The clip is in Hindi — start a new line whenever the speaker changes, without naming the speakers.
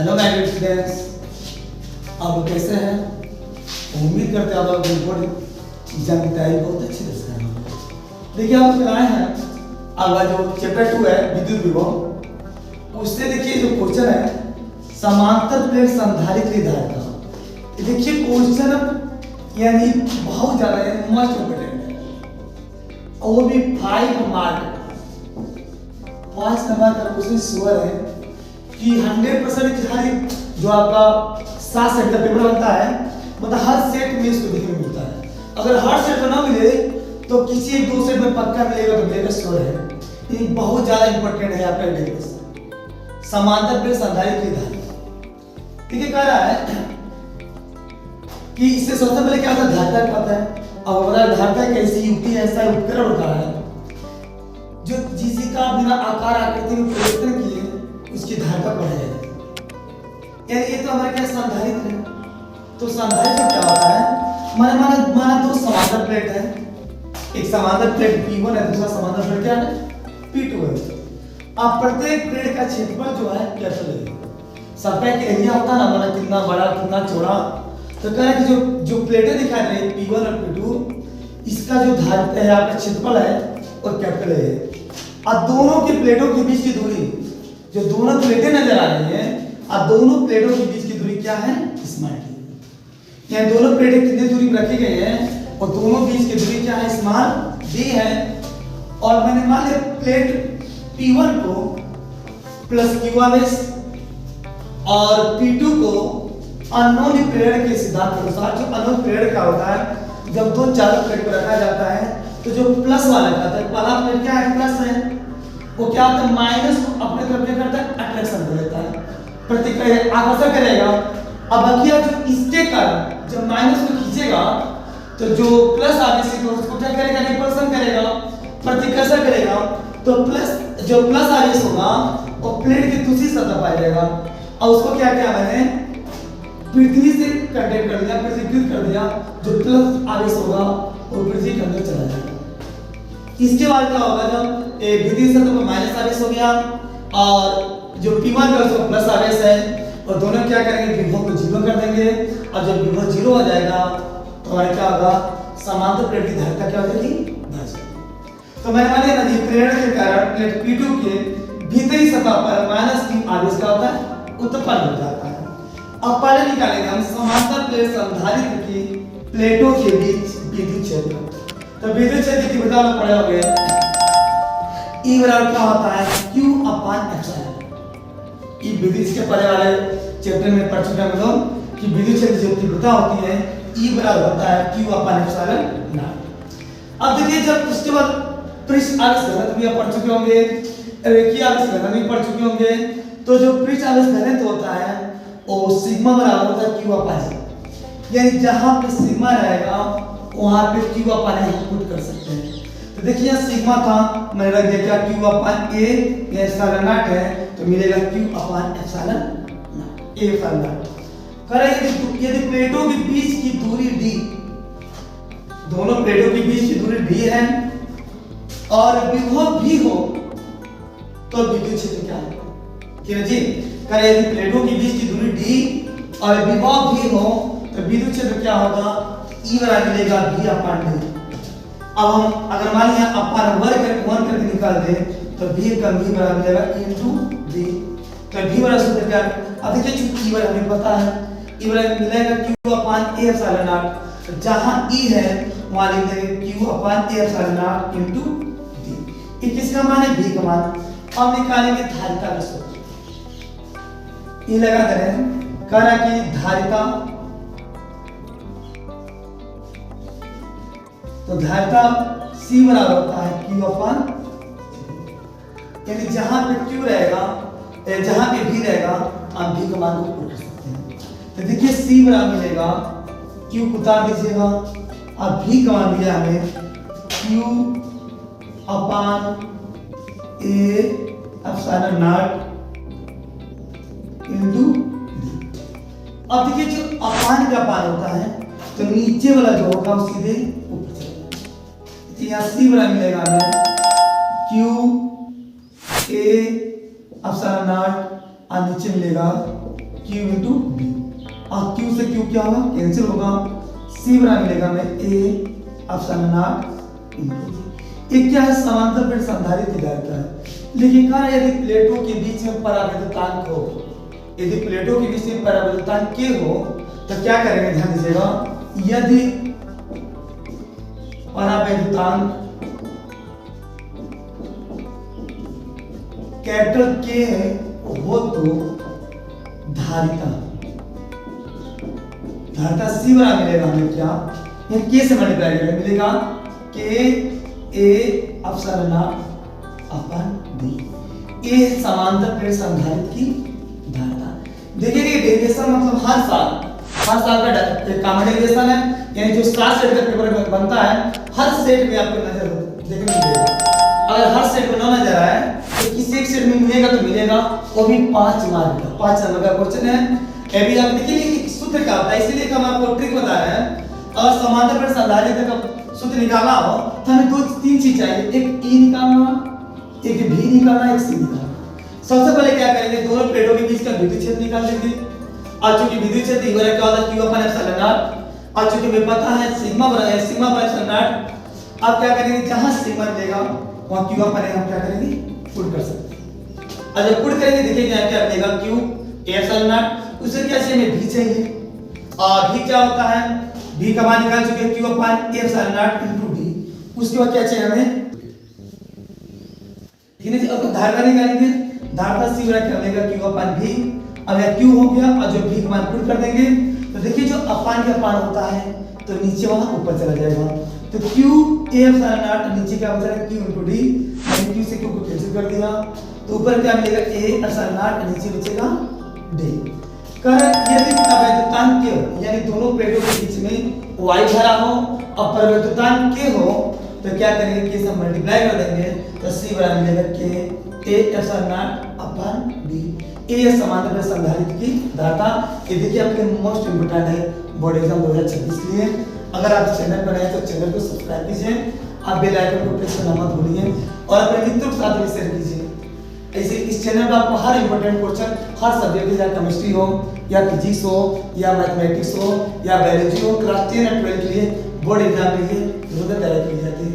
हेलो माय डियर स्टूडेंट्स, आप कैसे हैं? उम्मीद करते हैं आप लोग बोर्ड एग्जाम की तैयारी बहुत अच्छी तरह से कर रहे हैं। देखिए आप लोग आए हैं, अगला जो चैप्टर 2 है विद्युत विभव, उससे देखिए जो क्वेश्चन है समांतर प्लेट संधारित्र धारिता। देखिए क्वेश्चन यानी बहुत ज्यादा मस्ट इम्पोर्टेंट है और वो भी 5 मार्क 5 नंबर का क्वेश्चन श्योर है कि 100% जो आपका 7 सेट का पेपर बनता है, मतलब हर सेट में इसको देखने को मिलता है। अगर हर सेट में ना मिले तो किसी एक दो सेट में पक्का मिलेगा, तो मिलेगा श्योर है। ये बहुत ज्यादा इंपॉर्टेंट है आपका डेटाबेस समांतर प्लेट संधारित्र धारिता। ठीक है, कह रहा है कि इससे सबसे पहले क्या होता है, धारिता पता है। अब अगर धारिता कैसी युक्ति ऐसा उपकरण होता है जो जिसका बिना आकार आकृति में परिवर्तन किए उसकी धारिता बढ़ जाएगी। यानी ये तो हमारा क्या संधारित्र है। तो संधारित्र क्या होता है, माना दो समांतर प्लेट है, एक समांतर प्लेट P1 है, दूसरा समांतर प्लेट क्या है P2 है। अब प्रत्येक प्लेट का क्षेत्रफल जो है कैसे लगेगा, सबका एक एरिया होता है ना, माना कितना बड़ा कितना चौड़ा। तो कह रहे कि जो प्लेटें दिखाई दे रही P1 और P2, इसका जो धारिता है आपका क्षेत्रफल है और कैपिटल है। अब दोनों की प्लेटों के बीच की दूरी, जो दोनों प्लेटें नजर आ रही हैं, अब दोनों प्लेटों के बीच की दूरी क्या है, स्मॉल डी। यानी दोनों प्लेटें कितनी दूरी में रखी गई हैं और दोनों बीच की दूरी क्या है, स्मॉल डी है। और मैंने मान लिया प्लेट P1 को प्लस Q आवेश और P2 को अननोन प्रेरण के सिद्धांत के अनुसार, जो अननोन प्रेरण का होता है जब दो चारों प्लेट पर रखा जाता है तो जो प्लस वाला कहता है, पहला प्लेट क्या है प्लस है, वो क्या होता है माइनस को अपने तरफ क्या करता है, अट्रैक्शन कर देता है, प्रतिक्रिया आकर्षण करेगा। अब बकिया जो इसके कारण जब माइनस को खींचेगा तो जो प्लस आगे से उसको क्या करेगा, रिपल्सन करेगा, प्रतिकर्षण करेगा। तो प्लस जो प्लस आवेश होगा वो प्लेट की दूसरी सतह पर जाएगा और उसको क्या किया मैंने, पृथ्वी से कंटेक्ट कर दिया, पृथ्वीकृत कर दिया। जो प्लस आवेश होगा वो पृथ्वी के अंदर चला जाएगा। इसके बाद क्या होगा, जब द्वितीय सतह पर माइनस आवेश हो गया और जो P1 है उसको प्लस आवेश है, और दोनों क्या करेंगे, विभव को 0 कर देंगे। और जब विभव 0 हो जाएगा तो हमारा क्या होगा, समांतर प्लेट की धारिता क्या हो जाएगी, बढ़ जाएगी। तो मैंने मान लिया ना, प्रेरण के कारण प्लेट P2 के भीतरी सतह पर माइनस Q आवेश क्या होता है, उत्पन्न हो जाता है। अब पहले निकालेंगे हम समांतर प्लेट संधारित्र की प्लेटों के बीच विद्युत क्षेत्र। तो विद्युत क्षेत्र की तीव्रता में पढ़े होंगे, E बराबर क्या होता है, Q/ε। ये विद्युत के पढ़े वाले चैप्टर में पढ़ चुके हैं हम लोग कि विद्युत क्षेत्र जो तीव्रता होती है E बराबर होता है Q/ε। अब देखिए जब उसके बाद पृष्ठ आवेश घनत्व भी आप पढ़ चुके होंगे, रेखीय आवेश घनत्व भी पढ़ चुके होंगे। तो जो पृष्ठ आवेश घनत्व होता है वो सिग्मा बराबर होता है Q/ε। यानी जहां पे सिग्मा रहेगा वहां पे Q/ε पुट कर सकते हैं। तो देखिए यहाँ सिग्मा था, मैंने रख दिया क्या Q/A, ये एप्सिलॉन नॉट है तो मिलेगा Q/ε नॉट। करें यदि प्लेटों के बीच की दूरी d, दोनों प्लेटों के बीच की दूरी d है और विभव भी हो तो विद्युत क्षेत्र क्या है, ठीक है जी। करें यदि प्लेटों के बीच की दूरी d और विभव भी हो तो विद्युत क्षेत्र क्या होगा, E बराबर मिलेगा V/d। अब हम अगर मान लिया अपन वर्ग करके निकाल दे तो V का V बराबर मिलेगा *d। तो V बराबर सूत्र क्या है, अब देखिए चूंकि E बराबर हमें पता है, E बराबर मिलेगा Q/A∈0। तो जहां E है वहां लिख देंगे Q/A∈0 d। ये किसका मान है, V का मान। अब निकालेंगे धारिता का सूत्र। ये लगा दे रहे हैं, कह रहा कि धारिता, तो धारिता C बराबर होता है Q/, यानी जहां पे Q रहेगा, जहां पे V रहेगा, हम V का मान को पुट कर सकते हैं। तो देखिए C बराबर मिलेगा, Q उतार दीजिएगा, अब V का मान दिया हमें Q/A∈0। अब देखिए जो अपान का पान होता है तो नीचे वाला जो होगा वो सीधे ऊपर चला जाएगा। तो यहाँ C बराबर मिलेगा हमें Q/A∈0 और नीचे मिलेगा Q इंटू बी, और Q से Q क्या होगा, कैंसिल होगा, C बराबर मिलेगा हमें A एप्सिलॉन नॉट इंटू जी। ये क्या है, समांतर प्लेट संधारित्र की धारिता है। लेकिन कहा यदि प्लेटों के बीच में परावैद्युतांक हो, यदि प्लेटों के बीच में परावैद्युतांक K हो तो क्या करेंगे, ध्यान दीजिएगा, यदि परावैद्युतांक कैपिटल K हो तो धारिता C बराबर मिलेगा हमें क्या, ये K से मल्टीप्लाई करेंगे, मिलेगा K A epsilon not upon D। ये समांतर प्लेट संधारित्र की धारिता। देखिए ये डेरिवेशन मतलब हर साल का कॉमन डेरिवेशन है, यानी जो 7 सेट का पेपर बनता है हर सेट में आपको नजर देखने मिलेगा। अगर हर सेट में ना नजर आए तो किसी एक सेट में मिलेगा तो मिलेगा, वो भी 5 मार्क का 5 नंबर का क्वेश्चन है। ये भी आप देखिए कि सूत्र क्या होता है, इसीलिए हम आपको ट्रिक बता रहे हैं। और समांतर प्लेट संधारित्र का सूत्र निकालना हो तो हमें 2-3 चीज चाहिए, एक E निकालना, एक V निकालना, एक C निकालना। सबसे पहले क्या करेंगे, दोनों प्लेटों के बीच का विद्युत क्षेत्र निकाल लेंगे। और चूंकि विद्युत क्षेत्र इक्वल क्या होता है, Q अपन एप्सिलॉन नॉट, और चूंकि हमें पता है सिग्मा बराबर है सिग्मा बाय एप्सिलॉन नॉट। अब क्या करेंगे, जहां सिग्मा मिलेगा वहां Q अपन हम क्या करेंगे, पुट कर सकते हैं। और जब पुट करेंगे देखिए यहाँ क्या मिलेगा, Q एप्सिलॉन नॉट, उससे क्या चाहिए, हमें V चाहिए। और V क्या होता है, V का मान निकाल चुके हैं, Q upon epsilon not into D। उसके बाद क्या चाहिए हमें, ठीक है, अब धारिता निकालेंगे, धारिता C बराबर क्या मिलेगा, Q अपन V। अब यह Q हो गया और जो V का मान पुट कर देंगे तो देखिए जो अपान के अपान होता है तो नीचे वाला ऊपर चला जाएगा, तो Q A एप्सिलॉन नॉट नीचे क्या बचा है, Q इनटू D। मैंने Q से Q को कैंसिल कर दिया तो ऊपर क्या मिलेगा, A एप्सिलॉन नॉट, नीचे बचेगा D। यदि परावैद्युतांक K यानी दोनों प्लेटों के बीच में Y भरा हो और परावैद्युतांक K हो तो क्या करेंगे, K से मल्टीप्लाई कर देंगे तो C बराबर मिलेगा K A epsilon not upon D। ये समांतर प्लेट संधारित्र की धारिता। ये देखिए आपके मोस्ट इंपोर्टेंट है बोर्ड एग्जाम 2026 के लिए। अगर आप चैनल पर नए तो चैनल को सब्सक्राइब कीजिए, आप बेल आइकन को प्रेस करना मत भूलिए और अपने मित्रों के साथ भी शेयर कीजिए। ऐसे इस चैनल पर आपको हर इंपॉर्टेंट क्वेश्चन हर सब्जेक्ट के, चाहे केमिस्ट्री हो या फिजिक्स हो या मैथमेटिक्स हो या बायोलॉजी हो, क्लास 10 और 12 के लिए बोर्ड एग्जाम के लिए तैयारी की जाती है।